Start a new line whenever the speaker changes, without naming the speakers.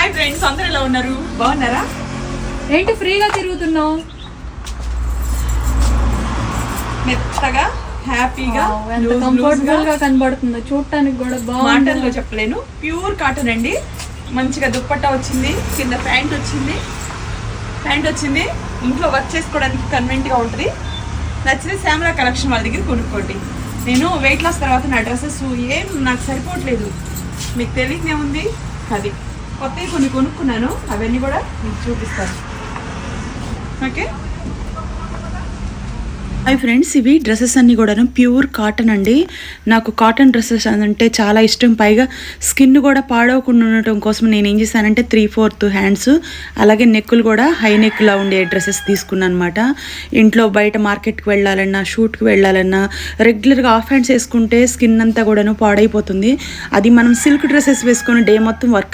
Hi friends, అందరూ ఎలా ఉన్నారు? బాగున్నారా?
ఏంటి ఫ్రీగా తిరుగుతున్నావు?
మెత్తగా హ్యాపీగా
కంఫర్టబుల్ గా కనబడుతుంది, చూడటానికి కూడా బాగుంది.
మాటల్లో చెప్పలేను. ప్యూర్ కాటన్ అండి. మంచిగా దుప్పట్టా వచ్చింది, కింద ప్యాంట్ వచ్చింది. ఇంట్లో వర్క్ చేసుకోవడానికి కన్వెంట్ గా ఉంటుంది. నచ్చితే శ్యామలా కలెక్షన్ వాళ్ళ దగ్గర కొనుక్కోండి. నేను వెయిట్ లాస్ తర్వాత నా డ్రెస్సెస్ ఏం నాకు సరిపోవట్లేదు. మీకు తెలియదే ఉంది. అది కొత్తవి కొన్ని కొనుక్కున్నాను, అవన్నీ కూడా మీకు చూపిస్తాను. ఓకే
హాయ్ ఫ్రెండ్స్, ఇవి డ్రెస్సెస్ అన్నీ కూడాను ప్యూర్ కాటన్ అండి. నాకు కాటన్ డ్రెస్సెస్ అంటే చాలా ఇష్టం. పైగా స్కిన్ కూడా పాడవకుండా ఉండటం కోసం నేను ఏం చేశానంటే 3/4 హ్యాండ్స్, అలాగే నెక్కులు కూడా హై నెక్లా ఉండే డ్రెస్సెస్ తీసుకున్నాను అనమాట. ఇంట్లో బయట మార్కెట్కి వెళ్ళాలన్నా, షూట్కి వెళ్ళాలన్నా రెగ్యులర్గా హాఫ్ హ్యాండ్స్ వేసుకుంటే స్కిన్ అంతా కూడాను పాడైపోతుంది. అది మనం సిల్క్ డ్రెస్సెస్ వేసుకొని డే మొత్తం వర్క్